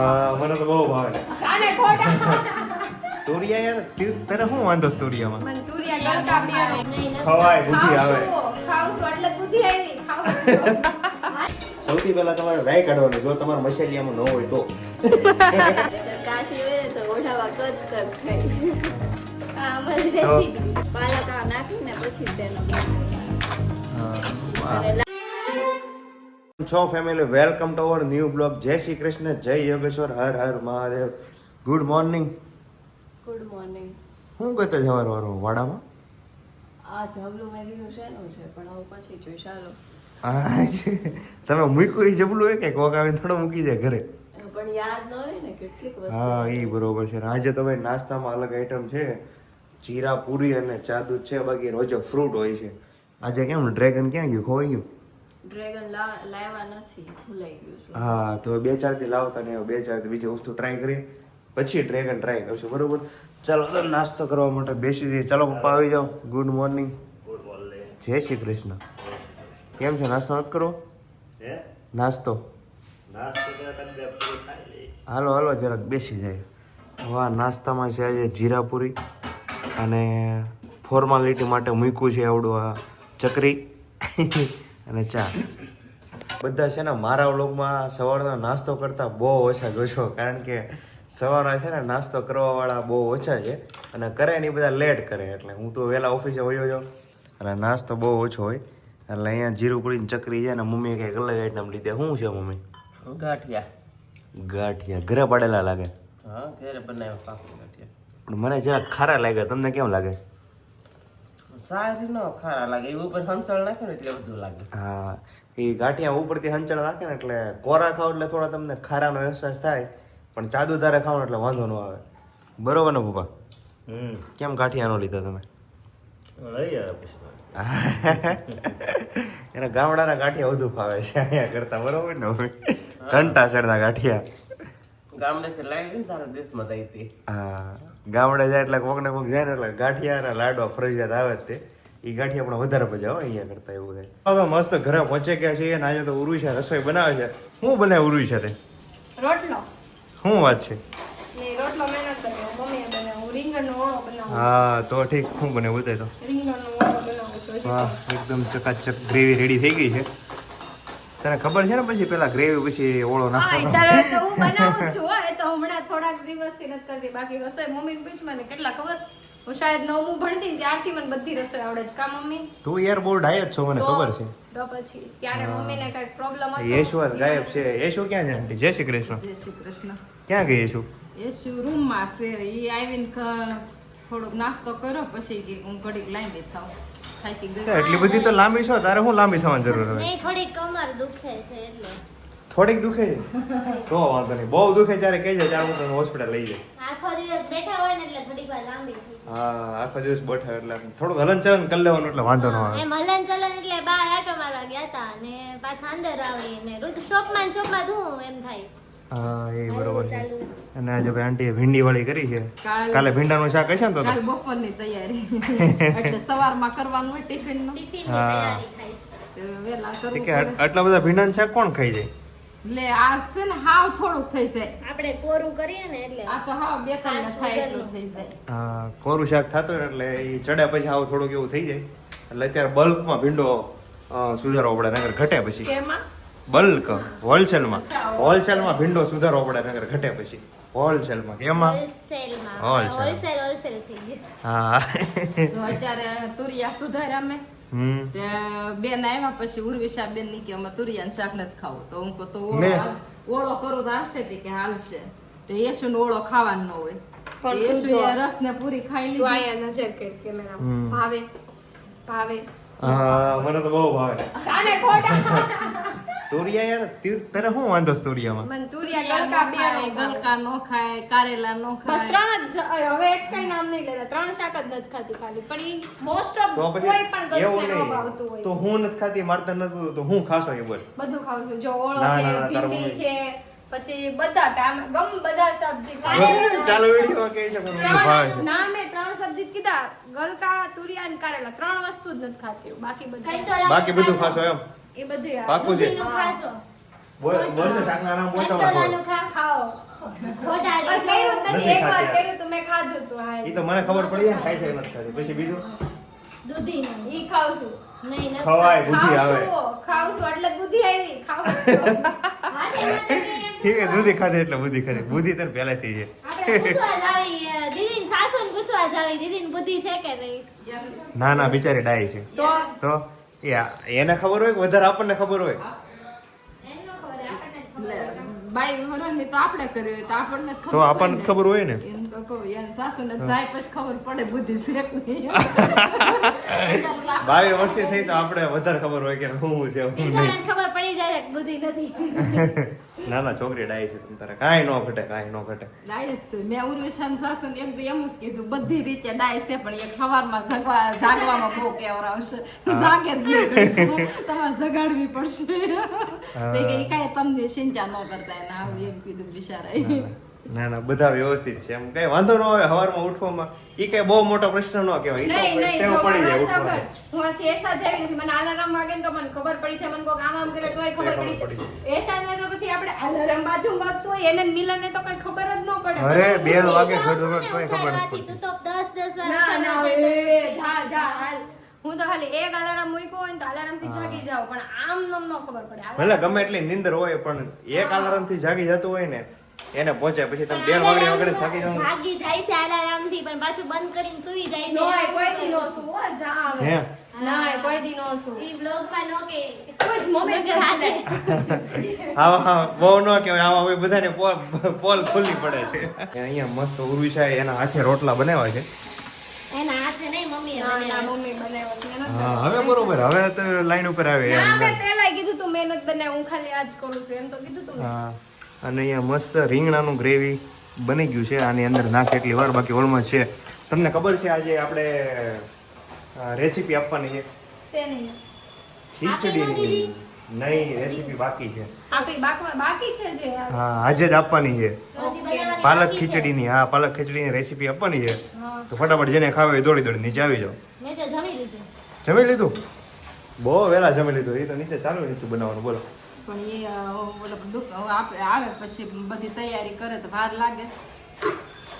મને તો બહુ ભાવે આને ખોટા તુરિયા યાર તને શું વાંધો છે તુરિયામાં મને તુરિયા ગલકા બે ખવાય બુદ્ધિ આવે ખાવ છું એટલે બુદ્ધિ આવી ખાવ છું સૌથી પહેલા તમારે રાઈ કાઢવાની જો તમારા મસાલિયામાં ન હોય તો કાચી હોય તો ઓઢાવા કચ કચ ખાઈ આ અમારી રેસીપી પાલક આ નાખીને પછી તેનો છો family welcome to our new blog જય શ્રી કૃષ્ણ જય યોગેશ્વર હર હર Mahadev good morning good morning શું કરતા જવાર વાડામાં આ જબલું મેં કીધું શેનું છે પણ હવે પછી જોઈ ચાલો તમે મૂક્યું એ જબલું હોય કે કોક આવીને થોડો મૂકી જાય ઘરે પણ યાદ ન રહે ને કેટલીક વસ્તુ હા એ બરોબર છે આજે તો ભાઈ નાસ્તામાં અલગ આઈટમ છે જીરા પૂરી અને ચા દૂધ છે બાકી રોજ ફ્રૂટ હોય છે આજે કેમ ડ્રેગન ક્યાં ગયું ખોવાઈ ગયું ડ્રેગન લાવવા નથી ભૂલાઈ ગયું છે હા તો 2-4 દી લાવતા ને 2-4 દી બીજી વસ્તુ ટ્રાય કરીએ પછી ડ્રેગન ટ્રાય કરશું બરોબર ચાલો તો નાસ્તો કરવા માટે બેસી જઈએ ચાલો પપ્પા આવી જાઓ ગુડ મોર્નિંગ જય શ્રી કૃષ્ણ કેમ છે નાસ્તો નથી કરવો નાસ્તો હાલો હાલો જરાક બેસી જાય વાહ નાસ્તામાં છે આજે જીરાપુરી અને ફોર્માલિટી માટે મૂક્યું છે આવડું આ ચકરી અને ચા બધા છે ને મારા વ્લોગમાં સવારનો નાસ્તો કરતા બહુ ઓછા જોશો કારણ કે સવારે છે ને નાસ્તો કરવાવાળા બહુ ઓછા છે અને કરે ને એ બધા લેટ કરે એટલે હું તો વહેલા ઓફિસે વયો જાઉં અને નાસ્તો બહુ ઓછો હોય એટલે અહીંયા જીરું પૂરીની ચકરી છે ને મમ્મીએ કંઈક અલગ આઈટમ લીધે શું છે મમ્મી ગાંઠિયા ઘરે પાડેલા લાગે હા ઘરે બનાવ્યા પાકું ગાંઠિયા પણ મને જરાક ખારા લાગે તમને કેમ લાગે સારી નો ખારા લાગે એ ઉપર હંસળ નાખે ને એટલે બધું લાગે હા એ ગાંઠિયા ઉપરથી હંચળ નાખે ને એટલે કોરા ખાવ એટલે થોડા તમને ખારાનો અહેસાસ થાય પણ ચાદુદારે ખાવ ને એટલે વાંધો ન આવે બરોબર ને પપ્પા કેમ ગાંઠિયાનો લીધા તમે એને ગામડાના ગાંઠિયા વધુ ફાવે છે અહીંયા કરતા બરોબર ને ઘંટા ચડના ગાંઠિયા ગામડેથી લાવી ને તારા દેશમાં દઈ હતી હા ગામડે જાય એટલે કોક ને કોક જાય ને એટલે ગાંઠિયા અને લાડવા ફરજિયાત આવે જ તે એ ગાંઠિયા પણ વધારે મજા આવે અહીંયા કરતા એવું થાય તો મસ્ત ઘરે પહોંચે ગયા છે અને આજે તો ઉરુષા રસોઈ બનાવે છે શું બનાવે ઉરુષા તે રોટલો શું વાત છે ને રોટલો મહેનત કર્યો મમ્મીએ બનાવ્યો હું રીંગણનો ઓળો બનાવું હા તો ઠીક શું બને બતાય તો રીંગણનો ઓળો બનાવું છું વાહ એકદમ ચકાચક ગ્રેવી રેડી થઈ ગઈ છે તને ખબર છે ને પછી પેલા ગ્રેવી પછી ઓળો હા નાખવાનો અત્યારે તો હું બનાવું જ છું હો. એ તો હમણાં થોડાક દિવસથી નથી કરતી બાકી રસોઈ મમ્મીને પૂછ મને કેટલા ખબર હું શાયદ નવમું ભણતી ને ત્યારથી મને બધી રસોઈ આવડે છે કા મમ્મી તું યાર બહુ ડાયટ છો મને ખબર છે તો પછી ત્યારે મમ્મીને કઈક પ્રોબ્લેમ હતો યેશુઆ ગાયબ છે યેશુ ક્યાં છે આંટી જય શ્રી કૃષ્ણ જય શ્રી કૃષ્ણ ક્યાં ગઈ યેશુ એ શિવરૂમમાં છે એ આવીને થોડોક નાસ્તો કર્યો પછી કે હું ઘડીક લાંબી થાવ થાકી ગઈ એટલી બધી તો લાંબી છો તારે શું લાંબી થવાની જરૂર હોય નહીં થોડી કમર દુખે છે એટલે થોડીક દુખે છે તો વાંધો નહીં બહુ દુખે ત્યારે કહેજે ચાલ હું તને હોસ્પિટલ લઈ જાય આખો દિવસ બેઠા હોય ને એટલે થોડીક વાર લાંબી થઈ હા આખો દિવસ બેઠા એટલે થોડુંક હલનચલન કરી લેવાનું એટલે વાંધો ન આવે એમ હલન ચલન એટલે બહાર આટો મારવા ગયા હતા અને પાછા અંદર આવી ને રોજ શોપમાં ધું એમ થાય હા એ બરોબર છે અને આજે ભાઈ આંટીએ ભીંડી વાળી કરી છે કાલે ભીંડાનું શાક હશે ને તો કાલ બપોરની તૈયારી એટલે સવારમાં કરવાનું હોય ટિફિનનું ટિફિનની તૈયારી થાય તો વહેલા કરવું કે પડે. આટલા બધા ભીંડાનું શાક કોણ ખાઈ જાય એટલે આ છે ને હાવ થોડુંક થઈ જાય આપણે કોરું કરીએ ને એટલે આ તો હાવ બે કલાક થાય એટલું થઈ જાય હા કોરું શાક થતું હોય એટલે એ ચડ્યા પછી આવું થોડુંક એવું થઈ જાય એટલે અત્યારે બલ્કમાં ભીંડો સુધારવો પડે નગર ઘટે પછી કેમાં બલ્ક હોલસેલમાં ભીંડો સુધારવો પડે નગર ઘટે પછી હોલસેલમાં એમાં હોલસેલમાં હોલસેલ. હોલસેલ થઈ ગયું હા જો અત્યારે તુરિયા સુધાર્યા મેં તે બેન આવ્યા પછી ઉર્વિશા બેન ની કે અમે તુરિયાનું શાક નથી ખાવું તો હું કહું તો ને. ઓળો કરું તો હાલશે તે કે હાલશે તો યેશુ નો ઓળો ખાવાનો ન હોય પણ યેશુ તું જો. રસ ને પૂરી ખાઈ તું લીધી આયા નજર કર કેમેરામાં ભાવે ભાવે મને તો બહુ ભાવે આને ખોટા તુરિયા યાર તને શું વાંધો છે તુરિયામાં મને તુરિયા ગલકા બે ગલકા નો ખાય કારેલા નો બસ ખાય ત્રણ જ હવે એક કઈ નામ નહીં લેતા ત્રણ શાક જ નથી ખાતી ખાલી પણ ઈ મોસ્ટ ઓફ તો કોઈ પણ પછી એવું ગલસે ન ભાવતું નહીં હોય તો હું નથી ખાતી મારતા નથી તો હું ખાશો એ બોલ બધું ખાઉં છું જો ઓળો ના, છે ના, ના, તારું ભીંડી મમ્મી. છે પછી બધા બધા સબ્જી ચાલો વિડીયોમાં કહે છે પણ મને ભાવે છે ના મેં ત્રણ સબ્જી કીધા ગલકા તુરિયા અને કારેલા ત્રણ વસ્તુ જ નથી ખાતી હું. બાકી બધું બાકી બધું ખાશો એમ એ બધું પાકું છે દૂધીનું ખાશો બોલ બોલ ને શાકના નામ બોલતા કંટોલાનું ખા ખાઓ ખોટાડી પણ કર્યું જ નથી. નથી એકવાર ખાતી. કર્યું તો મેં ખાધું તું. હા, ઈ તો મને ખબર પડી જાય ને ખાઈ છે કે નથી ખાતી. પછી બીજું દૂધીનું ઈ ખાઉં છું. નહીં નથી ખવાય બુદ્ધિ ખાઉં આવે છું, ખાઉં છું એટલે બુદ્ધિ આવી. ખાઉં છું. માટે મને એમ ઠીક છે, દૂધી ખાધી એટલે બુદ્ધિ ખરી. બુદ્ધિ તને પહેલેથી છે. આપણે પૂછવા જાવી દીદીને સાસુને પૂછવા જાવી દીદીને બુદ્ધિ છે કે નહીં ના ના બિચારી ડાય છે. તો એને ખબર હોય કે વધારે આપણને ખબર હોય? એમ ન ખબર આપણને જ ખબર એટલે બાઈ વરોની તો આપણે કરી હોય તો આપણને જ તો આપણને જ ખબર હોય ને. એમ તો કહું યાર સાસુને જાય પછી ખબર પડે બુદ્ધિ છે કે નહીં. 22 વર્ષે થઈ તો આપણે વધારે ખબર હોય કે શું છે શું નહીં. બિચારાને ખબર પડી જાય કે બુદ્ધિ નથી ના ના છોકરી ડાય છે તમ તારે કાંઈ ન ઘટે કાંઈ ન ઘટે. ડાય જ છે. મેં ઉર્વેશાન સાસુને એમ તો એમ જ કીધું બધી રીતે ડાય છે પણ એક સવારમાં જાગવામાં બહુ કેવરાવશે. જાગે જ નહીં. તમારે જગાડવી પડશે. તો એ કે કાંઈ તમને ચિંતા ન કરતા એને આવું એમ કીધું બિચારાએ. ના ના બધા વ્યવસ્થિત છે એમ કઈ વાંધો ન આવે સવારમાં ઉઠવામાં. ઈ કઈ બહુ મોટો પ્રશ્ન ન કહેવાય. ઈ નહીં, તો નહીં, ટેવ જો પડી જાય મને સાંભળ. ઉઠવામાં. હું આજે એશા જેવી નથી. મને અલાર્મ વાગે ને તો મને ખબર પડી છે. મને કોક આમ કરે તોય ખબર ખબર પડી પડી છે. એશાને તો પછી આપણે અલાર્મ બાજુ વાગતું હોય એને મિલનને તો કઈ ખબર જ ન પડે. અરે બેલ વાગે જાઉં છું ઘડઘડ ને તોય ખબર નથી ઉઠાડવાથી પડતી. તું તો 10 ના ના વાર એ જા જા હાલ. હું તો ખાલી એક અલાર્મ મૂક્યો હોય ને તો અલાર્મ થી જાગી જાવ પણ આમ નમ ન ખબર પડે. ભલે ગમે એટલી નીંદર હોય પણ એક અલાર્મ થી જાગી જતું હોય ને એને પહોંચે પછી તમે બેલ વાગે વગર થાકી જાવ. ભાગી જાય છે અલાર્મ થી પણ પાછું બંધ કરીને સુઈ જાય નોય છે કોઈ દી નો શું હો જા હવે. હે ના કોઈ દી નો શું. ઈ બ્લોગ માં નો કે કોઈ જ moment નથી લે. હા બહુ ન કહેવાય. આમાં હવે બધાને પોલ ખુલ્લી પડે છે. અહીંયા મસ્ત ઉર્વિશા એના હાથે રોટલા બનાવ્યા છે. એના હાથે નહીં મમ્મી ના ના મમ્મી બનાવ્યો છે. મહેનત હા હવે બરોબર હવે તો લાઈન ઉપર આવે ના એમ. મેં પહેલા કીધું તું મહેનત બનાવ હું ખાલી આજ કરું છું એમ તો કીધું તું મેં. હા અને અહીંયા મસ્ત રીંગણાનું ગ્રેવી બની ગયું છે. આની અંદર નાખે એટલી વાર બાકી ઓલમોસ્ટ છે. તમને ખબર છે આજે આપણે રેસીપી આપવાની છે છે નહીં. ખીચડીની. નહીં રેસીપી બાકી છે. આપી બાકી છે જે યાર. હા આજે જ આપવાની છે. હજી બનાવવાની પાલક બાકી છે. ખીચડીની. હા પાલક ખીચડીની રેસીપી આપવાની છે. હા. તો ફટાફટ જેને ખાવે એ દોડી દોડી નીચે આવી જાઓ. મેં તો જમી લીધું જમી લીધું? બહુ વહેલા જમી લીધું. એ તો નીચે ચાલુ લીધું બનાવવાનું. બોલો. પણ એ ઓલો દુઃખ આપણે આવે પછી બધી તૈયારી કરે તો વાર લાગે.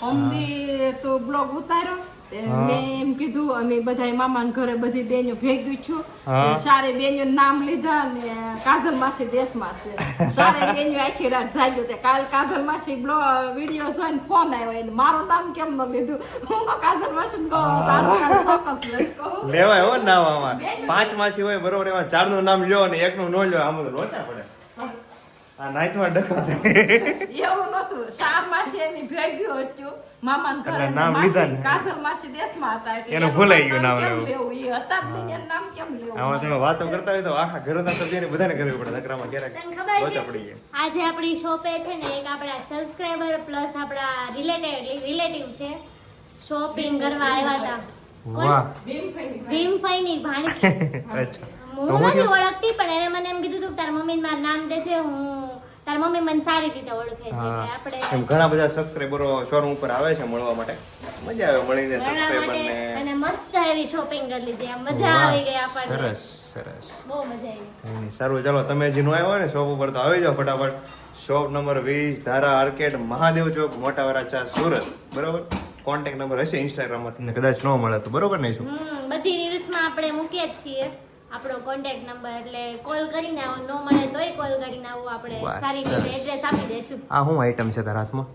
હમદી તો બ્લોગ ઉતાર્યો તે મેં એમ કીધું અમે બધાય મામાના ઘરે બધી બેનો ભેગી છું. હા. તે સારે બેનો નામ લીધા ને કાજલ માસી દેશમાં છે. સારે બેનો આખી રાત જાગ્યો તે કાલ કાજલ માસી વિડીયો જોઈને ફોન આવ્યો એને મારું નામ કેમ ન લીધું. હું કહું કાજલ માસી ને કહું તારું નામ ચોક્કસ લઈશ કહું. લેવાય હો નામ આમાં. 5 માસી હોય બરોબર એમાં 4 નું નામ લ્યો અને 1 નું ન લ્યો આમાં તો લોચા પડે. આ નાઈટમાં ડખા થાય. એવું નતું. શાહ માસી એની ભેગી હતું મામાના ઘરે. એટલે નામ માસી, લીધા ને. કાજલ માસી દેશમાં હતા એટલે એનું એનું ભૂલાઈ ગયું નામ કેમ લેવું. ઈ હતા જ નહીં, એનું નામ કેમ લેવું? આમાં તમે વાતો કરતા હોય તો આખા ઘરના સભ્યને બધાને કરવી પડે. નકરામાં ક્યારેક તને ખબર લોચા છે પડી જાય. આજે આપણી શોપે છે ને એક આપણા સબસ્ક્રાઇબર પ્લસ આપણા રિલેટિવ છે શોપિંગ કરવા આવ્યા હતા વાહ ભીમભાઈની ભાણકી અચ્છા હું નથી ઓળખતી પણ એને મને એમ કીધું હતું કે તાર મમ્મીને મારું નામ દેજે હું તાર મમ્મી મને સારી રીતે ઓળખે છે હા એટલે આપણે એમ ઘણા બધા સબસ્ક્રાઇબરો શોરૂમ ઉપર આવે છે મળવા માટે. મજા આવે મળીને ઘણા સબસ્ક્રાઇબર માટે ને. અને મસ્ત એવી શોપિંગ કરી લીધી આમ મજા આવી ગઈ આપણને સરસ સરસ. બહુ મજા આવી સારું ચાલો તમે જે નો આવ્યો હોય ને શોપ ઉપર તો આવી જાઓ ફટાફટ. શોપ નંબર 20 ધારા આર્કેડ મહાદેવ ચોક મોટાવાડા 4 સુરત. બરોબર. કોન્ટેક્ટ નંબર હશે ઇન્સ્ટાગ્રામમાં તમને કદાચ ન મળે તો બરોબર નહીં શું? બધી રીલ્સમાં આપણે મૂકીએ જ છીએ આપણો કોન્ટેક્ટ નંબર એટલે કોલ કરીને આવો ન મળે તોય કોલ કરીને આવો આપણે વાહ, સારી સરસ. રીતે એડ્રેસ આપી દઈશું આ શું આઈટમ છે તારા હાથમાં?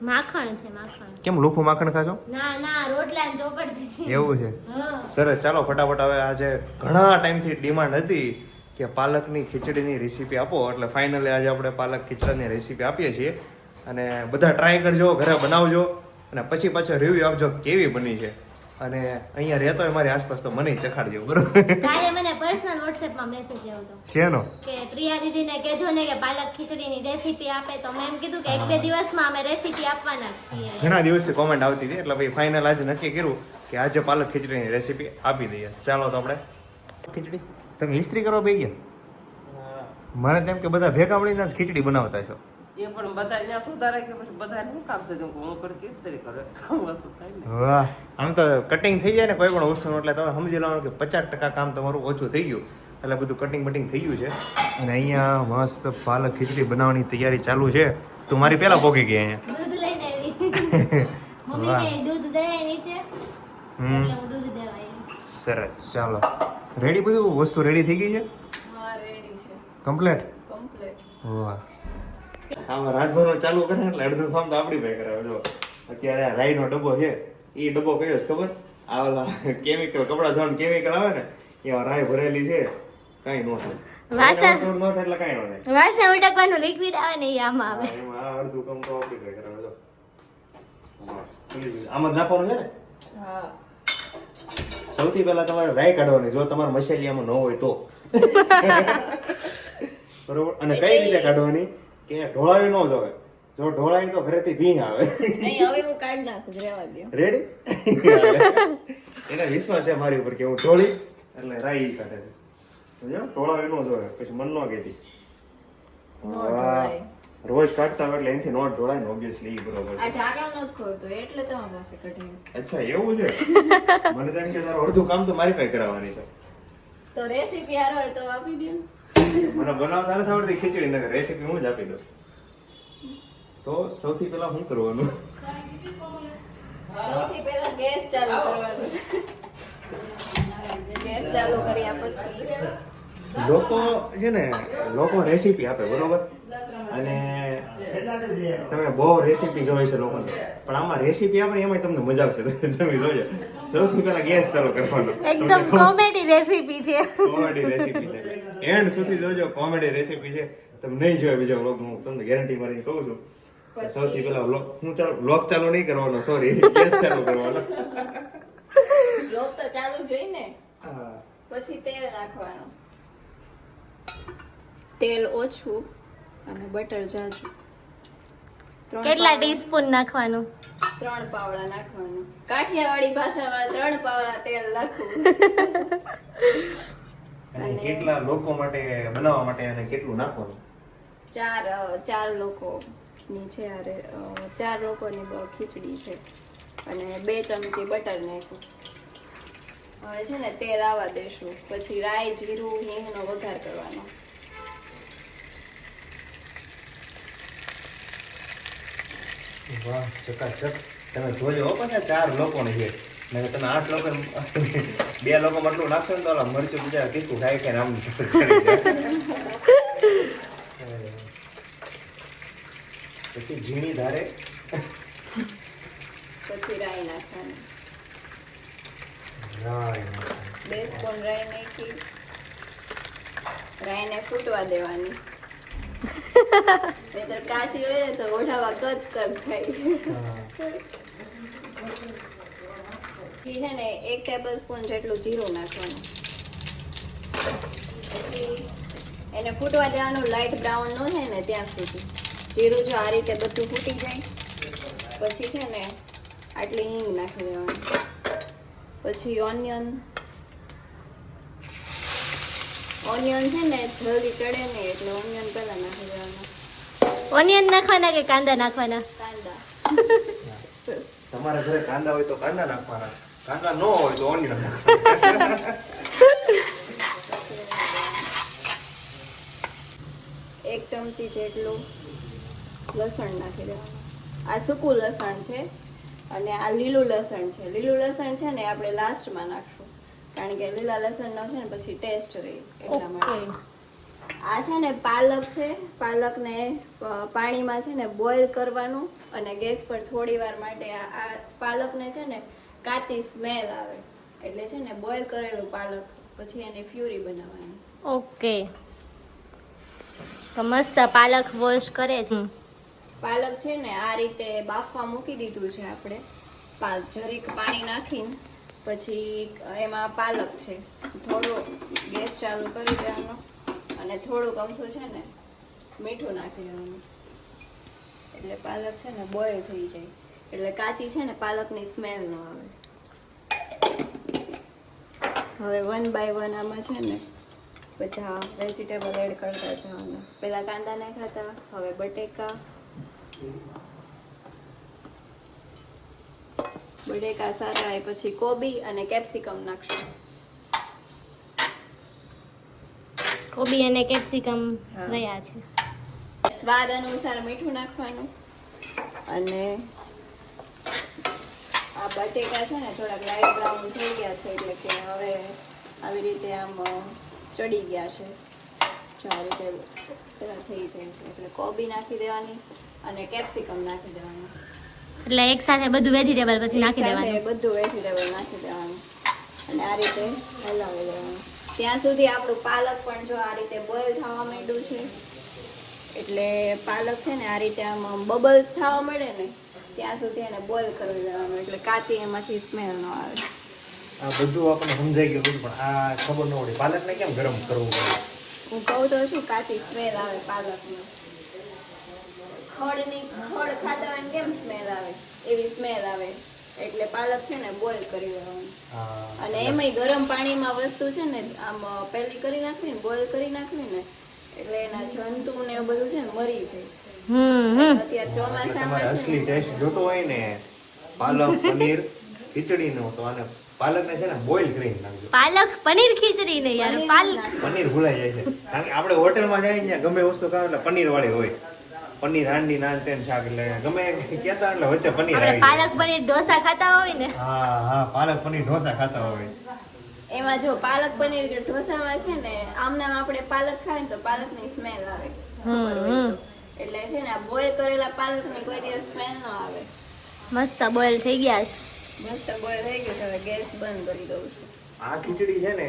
માખણ છે માખણ કેમ લુખું માખણ ખાશો? ના ના રોટલા ને ચોપડ દીધી એવું છે. હા સરસ ચાલો ફટાફટ હવે આજે ઘણા ટાઈમથી ડિમાન્ડ હતી કે પાલકની ખીચડીની રેસીપી આપો એટલે ફાઇનલી આજે આપણે પાલક ખીચડીની રેસીપી આપીએ છીએ અને બધા ટ્રાય કરજો ઘરે બનાવજો અને પછી પાછો રિવ્યુ આપજો કેવી બની છે અને અહીંયા રહેતો હોય મારી આસપાસ તો મને ચખાડજો બરોબર. કાલે મને પર્સનલ WhatsApp માં મેસેજ આવ્યો હતો શેનો? કે પ્રિયા દીદીને કહેજો ને કે પાલક ખીચડીની રેસીપી આપે તો મેં એમ કીધું કે 1-2 દિવસમાં અમે રેસીપી આપવાના જ છીએ ઘણા દિવસથી કોમેન્ટ આવતી હતી એટલે ભાઈ ફાઇનલ આજે નક્કી કર્યું કે આજે પાલક ખીચડીની રેસીપી આપી દઈએ. ચાલો તો આપણે ખીચડી તમે ઇસ્ત્રી કરવા બેસી ગયા? મને તેમ કે બધા ભેગા મળીને જ ખીચડી બનાવતા છો. એ પણ બધા ત્યાં સુધારે કે પછી બધા શું કામ છે હું કરી કે ઇસ્ત્રી કરે કામ વસ્તુ થાય ને વાહ આમ તો કટિંગ થઈ જાય ને કોઈ પણ વસ્તુનું એટલે તમે સમજી લેવાનું કે 50% કામ તમારું ઓછું થઈ ગયું એટલે બધું કટિંગ બટિંગ થઈ ગયું છે અને અહીંયા મસ્ત પાલક ખીચડી બનાવવાની તૈયારી ચાલુ છે. તું મારી પેલા પોગી ગઈ અહીંયા દૂધ લઈને આવી મમ્મી વાહ. કે દૂધ દે નીચે હમ એટલે હું દૂધ દેવા આવી. સરસ ચાલો રેડી બધું વસ્તુ રેડી થઈ ગઈ છે હા રેડી છે કમ્પ્લીટ કમ્પ્લીટ. વાહ આમાં રાંધવાનું ચાલુ કરે ને એટલે અડધું કામ તો આપણી ભાઈ કરાવે જો અત્યારે આ રાઈનો ડબ્બો છે એ ડબ્બો કયો છે ખબર આ ઓલા કેમિકલ કપડા ધોવાનું કેમિકલ આવે ને એમાં રાઈ ભરેલી છે કાંઈ નો થાય વાસણ. થોડું ન થાય એટલે કાંઈ નો થાય વાસણ ઉટકવાનું લિક્વિડ આવે ને એ આમાં આવે. હા, એમાં આ અડધું કામ તો આપણી ભાઈ કરાવે જો વાહ, ખુલી ગયું. આમાં જ નાખવાનું છે ને હા સૌથી પહેલા તમારે રાઈ કાઢવાની જો તમારે મસાલી આમાં ન હોય તો બરોબર અને કઈ રીતે કાઢવાની કે ઢોળાવી ન જોવે જો ઢોળાવી તો ઘરેથી ભીંગ આવે નહીં હવે હું કાઢી નાખું જ રહેવા દ્યો. રેડી એને વિશ્વાસ છે મારી ઉપર કે હું ઢોળી એટલે રાઈ કાઢે છે સમજ્યો? ઢોળાવી ન જોવે પછી મન ન કહેતી ઢોળાય. રોજ કાઢતા હોય એટલે એનાથી નો ઢોળાય ને ઓબ્વિયસલી બરોબર આ છે ઢાંકણ નથી ખોલતું એટલે તમારી પાસે કઢી. અચ્છા એવું છે મને તો એમ કે તારું અડધું કામ તો મારી પાસે કરાવવાની છે તો રેસીપી હારો તો આપી દે ને. મને બનાવતા નથી આવડતી ખીચડી નગર રેસીપી હું જ આપી દઉં તો સૌથી પહેલા શું કરવાનું સૌથી પહેલા ગેસ ચાલુ કરવાનો. ગેસ ચાલુ કર્યા પછી લોકો છે ને લોકો રેસીપી આપે બરોબર અને તમે બહુ રેસીપી જોઈ છે લોકોને પણ આમાં રેસીપી આપે ને એમાં તમને મજા આવશે તમે જોજો સૌથી પહેલા ગેસ ચાલુ કરવાનો એકદમ કોમેડી રેસીપી છે. કોમેડી રેસીપી છે એન્ડ સુધી જોજો કોમેડી રેસીપી છે તમે નહીં જોયો બીજો વ્લોગ હું તમને ગેરંટી મારીને કહું છું સૌથી પહેલા વ્લોગ હું ચાલુ વ્લોગ ચાલુ નહીં કરવાનો સોરી ગેસ ચાલુ કરવાનો લોક તો ચાલુ જોઈ ને હા. પછી તેલ નાખવાનું. તેલ ઓછું અને બટર જાજુ. કેટલા ટીસ્પૂન નાખવાનું? 3 પાવડા નાખવાનું. કાઠિયાવાડી ભાષામાં 3 પાવડા તેલ નાખવું. અને કેટલા લોકો માટે બનાવવા માટે અને કેટલું નાખવાનું ચાર લોકોની છે અરે 4 લોકોની ખીચડી છે અને 2 ચમચી બટર નાખ્યું. હવે છે ને તેલ આવવા દેશું પછી રાઈ જીરું હિંગનો વઘાર કરવાનો. વાહ ચકાચક તમે જોજો હો પાછા 4 લોકોને છે ને તમે 8 લોકો 2 લોકો આટલું નાખશો ને તો ઓલા મરચું બીજા તીખું ખાય કે આમ કરી જાય. પછી ઝીણી ધારે પછી રાઈ નાખવાની. રાઈ 2 સ્પૂન રાઈ નાખી રાઈને ફૂટવા દેવાની. નહીં તો કાચી હોય ને તો ઓઢાવા કચ થાય. પછી છે ને 1 ટેબલ સ્પૂન જેટલું જીરું નાખવાનું. પછી એને ફૂટવા દેવાનું લાઇટ બ્રાઉન નો થાય ને ત્યાં સુધી. જીરું જો આ રીતે બધું ફૂટી જાય પછી છે ને આટલી હિંગ નાખી દેવાની. પછી ઓનિયન છે ને જલ્દી ચડે નહીં એટલે ઓનિયન પહેલા નાખી દેવાના. ઓનિયન નાખવાના કે કાંદા નાખવાના? કાંદા. તમારા ઘરે કાંદા હોય તો કાંદા નાખવાના કાંદા ન હોય તો ઓનિયન નાખવાના. 1 ચમચી જેટલું લસણ નાખી દેવાનું. આ સૂકું લસણ છે અને આ લીલું લસણ છે. લીલું લસણ છે ને આપણે લાસ્ટમાં નાખશું કારણ કે લીલા લસણનો છે ને પછી ટેસ્ટ રહે એટલા માટે. આ છે ને પાલક છે. પાલકને પાણીમાં છે ને બોઇલ કરવાનું અને ગેસ પર થોડી વાર માટે આ પાલકને છે ને કાચી સ્મેલ આવે એટલે છે ને બોઇલ કરેલું પાલક પછી એની ફ્યુરી બનાવવાની. ઓકે તો મસ્ત પાલક વોશ કરે છે. પાલક છે ને આ રીતે બાફવા મૂકી દીધું છે આપણે. જરીક પાણી નાખીને પછી એમાં પાલક છે થોડો ગેસ ચાલુ કરી દેવાનો અને થોડુંક અમથું છે ને મીઠું નાખી દેવાનું એટલે પાલક છે ને બોઇલ થઈ જાય એટલે કાચી છે ને પાલકની સ્મેલ ન આવે. હવે 1 બાય 1 આમાં છે ને બધા વેજીટેબલ એડ કરતા જવાના. પહેલા કાંદા નાખ્યા હતા, હવે બટેકા સારા પછી કોબી અને કેપ્સિકમ નાખશું. કોબી અને કેપ્સિકમ રહ્યા છે. સ્વાદ અનુસાર મીઠું નાખવાનું. અને આ બટેકા છે ને થોડાક લાઈટ બ્રાઉન થઈ ગયા છે, એટલે કે હવે આવી રીતે આમ ચડી ગયા છે. જો આ રીતે પેલા થઈ જાય છે એટલે કોબી નાખી દેવાની અને કેપ્સિકમ નાખી દેવાનું. એટલે એક સાથે બધું વેજીટેબલ પછી નાખી એકસાથે દેવાનું. બધું વેજીટેબલ નાખી દેવાનું અને આ રીતે હલાવી દેવાનું. ત્યાં સુધી આપણું પાલક પણ જો આ રીતે બોઇલ થવા માંડ્યું છે, એટલે પાલક છે ને આ રીતે આમ બબલ્સ થવા મળે ને ત્યાં સુધી એને બોઇલ કરી દેવાનું, એટલે કાચી એમાંથી સ્મેલ ન આવે. આ બધું આપણને સમજાઈ ગયું પણ આ ખબર ન પડી પાલકને કેમ ગરમ કરવું પડે. હું કહું તો છું કાચી સ્મેલ આવે પાલકની. ખડ ખાતા હોય ને કેમ સ્મેલ આવે એવી સ્મેલ આવે, એટલે પાલક છે ને બોઇલ કરી દેવાનું. અને એમાંય ગરમ પાણીમાં વસ્તુ છે ને આમ પેલી કરી નાખવી ને બોઇલ કરી નાખવી ને એટલે એના જંતુ ને એવું બધું છે ને મરી જાય. અત્યારે ચોમાસામાં તમારે છે અસલી ટેસ્ટ જોતો હોય ને પાલક પનીર ખીચડીનો તો આને પાલકને છે ને બોઇલ કરીને નાખજો. પાલક પનીર ખીચડી ને યાર, પાલક પનીર ભૂલાઈ જાય છે કારણ કે આપણે હોટલમાં જાય ત્યાં ગમે વસ્તુ ખાવ એટલે પનીર વાળી હોય. પનીર હાંડી નાન તેન શાક એટલે ગમે કહેતા એટલે વચ્ચે પનીર આપણે આવી જાય. પાલક પનીર ઢોસા ખાતા હોય ને, હા પાલક પનીર ઢોસા ખાતા હોય. એમાં જો પાલક પનીર કે ઢોસામાં છે ને આમનામ આપણે પાલક ખાય ને તો પાલકની સ્મેલ આવે, ખબર હોય તો. એટલે છે ને આ બોઇલ કરેલા પાલકની કોઈ દિવસ સ્મેલ ન આવે. મસ્ત બોઇલ થઈ ગયા છે. મસ્ત બોઇલ થઈ ગયું છે, હવે ગેસ બંધ કરી દઉં છું. આ ખીચડી છે ને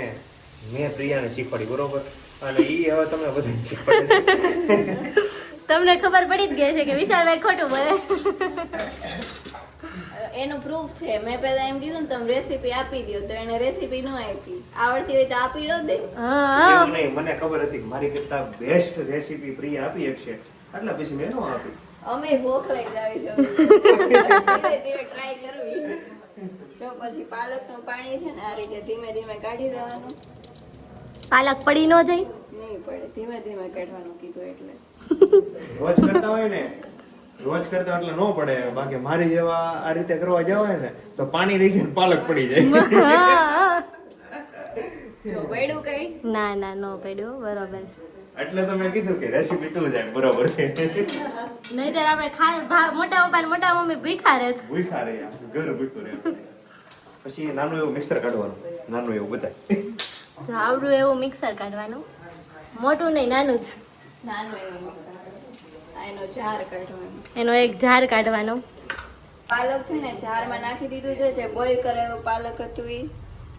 મેં પ્રિયાને શીખવાડી બરોબર, અને ઈ હવે તમને બધાને શીખવાડે છે. તમને ખબર પડી જ ગઈ છે કે વિશાલભાઈ ખોટું બોલે છે. એનું પ્રૂફ છે, મેં પહેલા એમ કીધું ને તમે રેસીપી આપી દો તો એને રેસીપી ન આપી. આવડતી હોય તો આપી દો દે. હા એવું નહીં, મને ખબર હતી કે મારી કરતા બેસ્ટ રેસીપી પ્રિયા આપી શકશે એટલે પછી મેં ન આપી. અમે ભૂખ લઈ જાવી છે ધીરે ધીરે ટ્રાય કરવી. જો પછી પાલકનું પાણી છે ને આ રીતે ધીમે ધીમે કાઢી દેવાનું. પાલક પડી ન જાય. નહીં પડે, ધીમે ધીમે કાઢવાનું કીધું એટલે. રોજ કરતા હોય ને રોજ કરતા એટલે ન પડે, બાકી મારી જેવા આ રીતે કરવા જાવ હોય ને તો પાણી રહી જાય ને પાલક પડી જાય. જો પડ્યું કઈ ના ના નો પડ્યું, બરોબર. એટલે તો મેં કીધું કે રેસીપી તું જાય બરોબર છે. નહીતર આપણે મોટા પપ્પા ને મોટા મમ્મી ભીખા રહે. ભૂખા રહે ઘર ભૂખું રહે. પછી નાનું એવું મિક્સર કાઢવાનું, નાનું એવું બતાય. જો આવડું એવું મિક્સર કાઢવાનું, મોટું નહીં નાનું જ. નાનું એવું મિક્સર એનો જાર કાઢવાનો. એનો એક જાર કાઢવાનો. પાલક છે ને જારમાં નાખી દીધું છે, જે બોઇલ કરેલું પાલક હતું એ.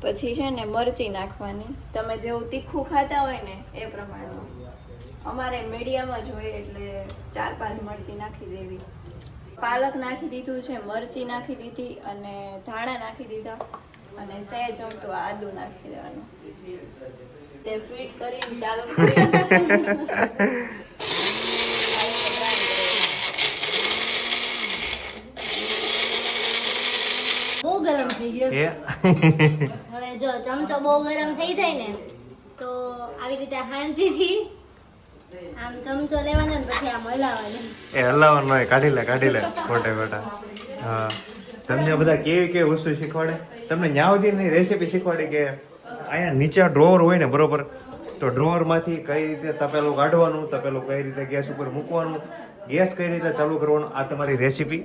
પછી છે ને મરચી નાખવાની, તમે જેવું તીખું ખાતા હોય ને એ પ્રમાણમાં. અમારે મીડિયમ જ હોય એટલે 4-5 મરચી નાખી દેવી. પાલક નાખી દીધું છે, મરચી નાખી દીધી અને ધાણા નાખી દીધા અને સહેજ અમથું આદુ નાખી દેવાનું. તે ફીટ કરીને ચાલુ કરી બહુ ગરમ થઈ ગયો. એ હવે જો ચમચો બહુ ગરમ થઈ જાય ને તો આવી રીતે શાંતિથી આમ ચમચો લેવાનો ને પછી આમ હલાવવાનો. એ હલાવવાનું હોય, કાઢી લે ખોટે ખોટા. હા તમને બધા કેવી વસ્તુ શીખવાડે, તમને ન્યાવદીની રેસીપી શીખવાડી કે અહીંયા નીચે ડ્રોવર હોય ને બરોબર, તો ડ્રોવરમાંથી કઈ રીતે તપેલું કાઢવાનું, તપેલું કઈ રીતે ગેસ ઉપર મૂકવાનું, ગેસ કઈ રીતે ચાલુ કરવાનું, આ તમારી રેસીપી.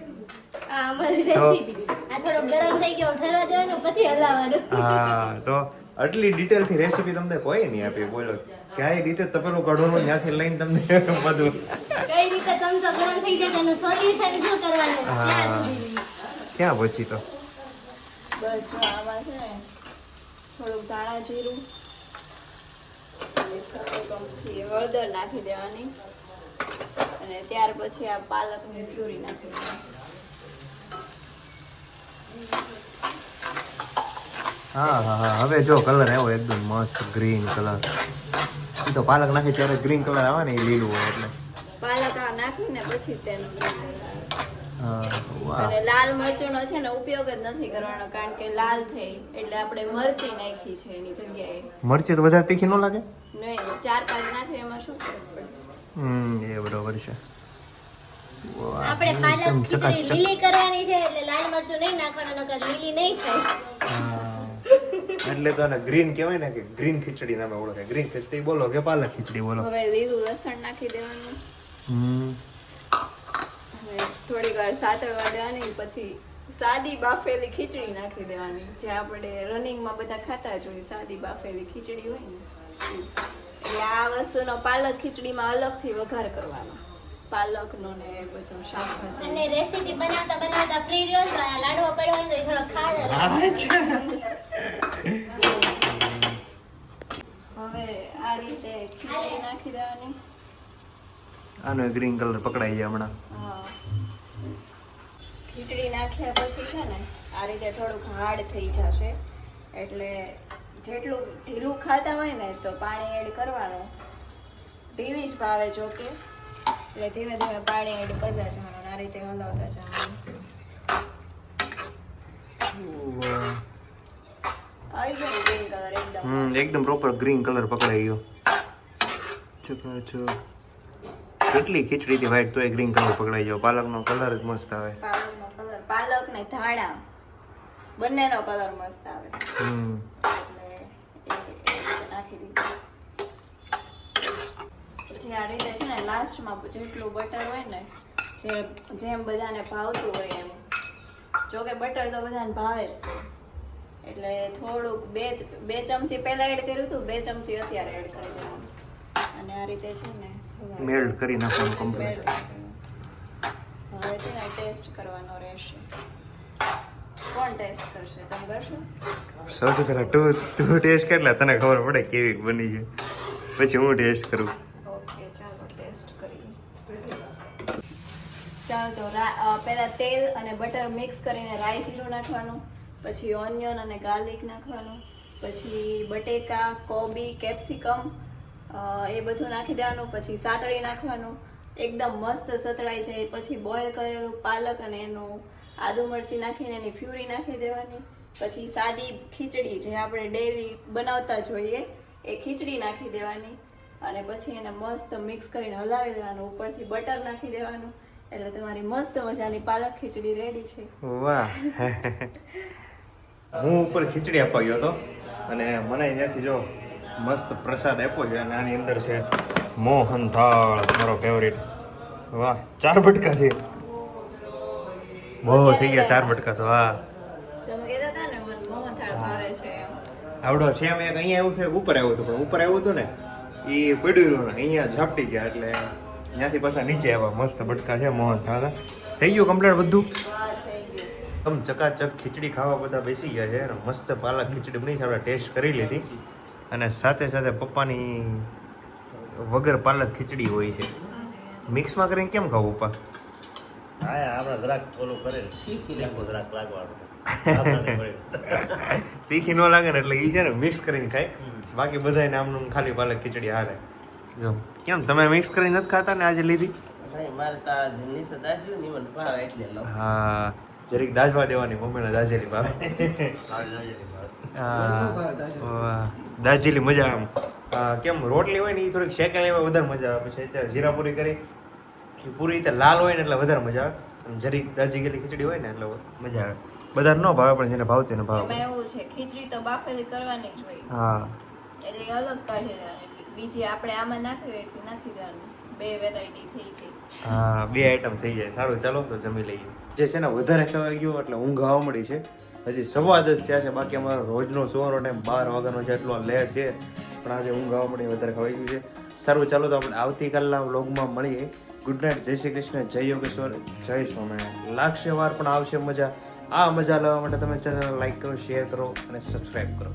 આ અમારી રેસીપી. આ થોડો ગરમ થઈ ગયો ઠરવા દેવાનું પછી હલાવવાનું. હા તો આટલી ડિટેલથી રેસીપી તમને કોઈ નહીં આપી, બોલો ક્યાંય રીતે તપેલું કાઢવાનું ત્યાંથી લઈને તમને બધું કઈ રીતે ચમચો ગરમ થઈ જાય તેનું સોલ્યુશન શું કરવાનું ત્યાં સુધી. ક્યાં પછી તો બસ જો આમાં છે ને થોડુંક ધાણા જીરું હળદર નાખી દેવાની અને ત્યાર પછી આ પાલકની પ્યુરી નાખી દેવાની. હા હવે જો કલર આવ્યો એકદમ મસ્ત ગ્રીન કલર. એ તો પાલક નાખી ત્યારે ગ્રીન કલર આવે ને, એ લીલું હોય એટલે. પાલક આ નાખીને પછી તેનું હા વાહ. અને લાલ મરચુંનો છે ને ઉપયોગ જ નથી કરવાનો, કારણ કે લાલ થઈ એટલે આપણે મરચી નાખી છે એની જગ્યાએ. મરચી તો વધારે તીખી ન લાગે? નહીં, 4-5 નાખે એમાં શું ફરક પડે. એ બરોબર છે. વાહ, આપણે પાલક એકદમ ખીચડી ચકાચક. લીલી કરવાની છે એટલે લાલ મરચું નહીં નાખવાનું, નકર લીલી નહીં થાય. હા. એટલે તો ગ્રીન કહેવાય ને, કે ગ્રીન ખીચડી નામે ઓળખાય. ગ્રીન ખીચડી બોલો કે પાલક ખીચડી બોલો. હવે લીલું લસણ નાખી દેવાનું. હવે થોડીક વાર સાતળવા દેવાની, પછી સાદી બાફેલી ખીચડી નાખી દેવાની, જે આપણે રનિંગમાં બધા ખાતા જ હોય, સાદી બાફેલી ખીચડી હોય ને ઈ. એટલે આ વસ્તુનો પાલક ખીચડીમાં અલગથી વઘાર કરવાનો, પાલકનો ને એ બધું શાકભાજી. અને રેસીપી બનાવતા બનાવતા ફ્રી રહ્યો તો આ લાડવો પડ્યો હોય તો એ થોડો ખાજો. હવે આ રીતે ખીચડી નાખી દેવાની. આનો ગ્રીન કલર પકડાઈ જાય હમણાં. હા. ખીચડી નાખ્યા પછી છે ને આ રીતે થોડુંક હાર્ડ થઈ જશે, એટલે જેટલું ઢીલું ખાતા હોય ને તો પાણી એડ કરવાનું. ઢીલી જ ભાવે જો કે, એટલે ધીમે ધીમે પાણી એડ કરતા જવાનું, આ રીતે હલાવતા જવાનું. આવી ગયો ને ગ્રીન કલર એકદમ. એકદમ પ્રોપર ગ્રીન કલર પકડાઈ ગયો. કેટલી ખીચડી થી વ્હાઈટ તો ગ્રીન કલર પકડાઈ ગયો. પાલકનો કલર જ મસ્ત આવે. પાલકનો કલર, પાલક ને ધાણા બંનેનો કલર મસ્ત આવે. એટલે એ રીતે નાખી દીધું. પછી આ રીતે છે ને લાસ્ટમાં જેટલું બટર હોય ને, જેમ બધાને ભાવતું હોય એમ, જો કે બટર તો બધાને ભાવે જ છે, એટલે થોડુંક બે ચમચી પહેલા એડ કર્યું હતું, 2 ચમચી અત્યારે એડ કરી દેવાનું. અને આ રીતે છે ને મેલ્ટ કરી નાખવાનું કમ્પ્લીટ. હવે છે ને ટેસ્ટ કરવાનો રહેશે. કોણ ટેસ્ટ કરશે? તમે કરશો? સૌથી પહેલા તું ટેસ્ટ કર લે, તને ખબર પડે કેવી બની છે, પછી હું ટેસ્ટ કરું. ઓકે, ચાલો ટેસ્ટ કરીએ. ચાલો તો પહેલા તેલ અને બટર મિક્સ કરીને રાઈ જીરું નાખવાનું, પછી ઓનિયન અને ગાર્લિક નાખવાનું, પછી બટેકા, કોબી, કેપ્સિકમ એ બધું નાખી દેવાનું, પછી સાતળી નાખવાનું. એકદમ મસ્ત સતળાઈ જાય પછી બોઇલ કરેલું પાલક અને એનું આદુ મરચી નાખીને એની ફ્યુરી નાખી દેવાની. પછી સાદી ખીચડી જે આપણે ડેલી બનાવતા જોઈએ એ ખીચડી નાખી દેવાની, અને પછી એને મસ્ત મિક્સ કરીને હલાવી દેવાનું. ઉપરથી બટર નાખી દેવાનું, એટલે તમારી મસ્ત મજાની પાલક ખીચડી રેડી છે. વાહ. હું ઉપર ખીચડી આપવા ગયો હતો અને મને ત્યાંથી જો મસ્ત પ્રસાદ આપ્યો છે, અને આની અંદર છે મોહનથાળ, મારો ફેવરિટ. વાહ, 4 બટકા છે. બહુ થઈ ગયા 4 બટકા તો. હા, તમે કહેતા હતા ને મને મોહનથાળ ભાવે છે એમ. આવડો સેમ એક અહીંયા એવું છે, ઉપર આવ્યું હતું, પણ ઉપર આવ્યું હતું ને એ પડ્યું ને અહીંયા ઝાપટી ગયા, એટલે ત્યાંથી પાછા નીચે આવ્યા. મસ્ત બટકા છે મોહનથાળ. થઈ ગયું કમ્પ્લીટ બધું. હા, થઈ ગયું. આમ ચકાચક ખીચડી ખાવા બધા બેસી ગયા છે, અને મસ્ત પાલક ખીચડી બની છે, આપણે ટેસ્ટ કરી લીધી. અને સાથે સાથે પપ્પાની વગર પાલક ખીચડી હોય છે. મિક્સમાં કરીને કેમ ખાવું પપ્પા? હા, આપણે જરાક ઓલું કરે તીખું જરાક લાગવાનું. તીખી ન લાગે ને એટલે એ છે ને મિક્સ કરીને ખાય. બાકી બધાને આમનું ખાલી પાલક ખીચડી હારે. જો કેમ તમે મિક્સ કરીને નથી ખાતા ને આજે લીધી? નહીં, મારે તો આ નિશા દાજ્યું ને મને ભાવે એટલે લઉં. હા, જરીક દાજવા દેવાની, મમ્મીને દાજેલી ભાવે. હા, દાજેલી મજા આમ કેમ રોટલી હોય ને એ થોડીક શેકેલી હોય વધારે મજા આવે. પછી અત્યારે જીરા પૂરી કરી એ પૂરી રીતે લાલ હોય ને એટલે વધારે મજા આવે. જરીક દાજી ગયેલી ખીચડી હોય ને એટલે મજા આવે. બધા ન ભાવે પણ જેને ભાવતી ને ભાવે. એમાં એવું છે ખીચડી તો બાફેલી કરવાની જ હોય, હા, એટલે અલગ કાઢી દેવાની. બીજી આપણે આમાં નાખવી હોય એટલી નાખી દેવાની. 2 વેરાયટી થઈ જાય. હા, 2 આઈટમ થઈ જાય. સારું, ચાલો તો જમી લઈએ. જે છે ને વધારે ખવાઈ ગયો એટલે ઊંઘ આવવા મળી છે. હજી 10:15 થયા છે, બાકી અમારો રોજનો સુવાનો ટાઈમ 12 વાગ્યાનો છે, એટલો લેટ છે, પણ આજે ઊંઘ આવવા મળી, વધારે ખવાઈ ગયું છે. સારું, ચાલો તો આપણે આવતીકાલના વ્લોગમાં મળીએ. ગુડ નાઇટ, જય શ્રી કૃષ્ણ, જય યોગેશ્વર, જય સ્વામિનારાયણ. લાગશે વાર પણ આવશે મજા. આ મજા લેવા માટે તમે ચેનલ લાઈક કરો, શેર કરો અને સબસ્ક્રાઈબ કરો.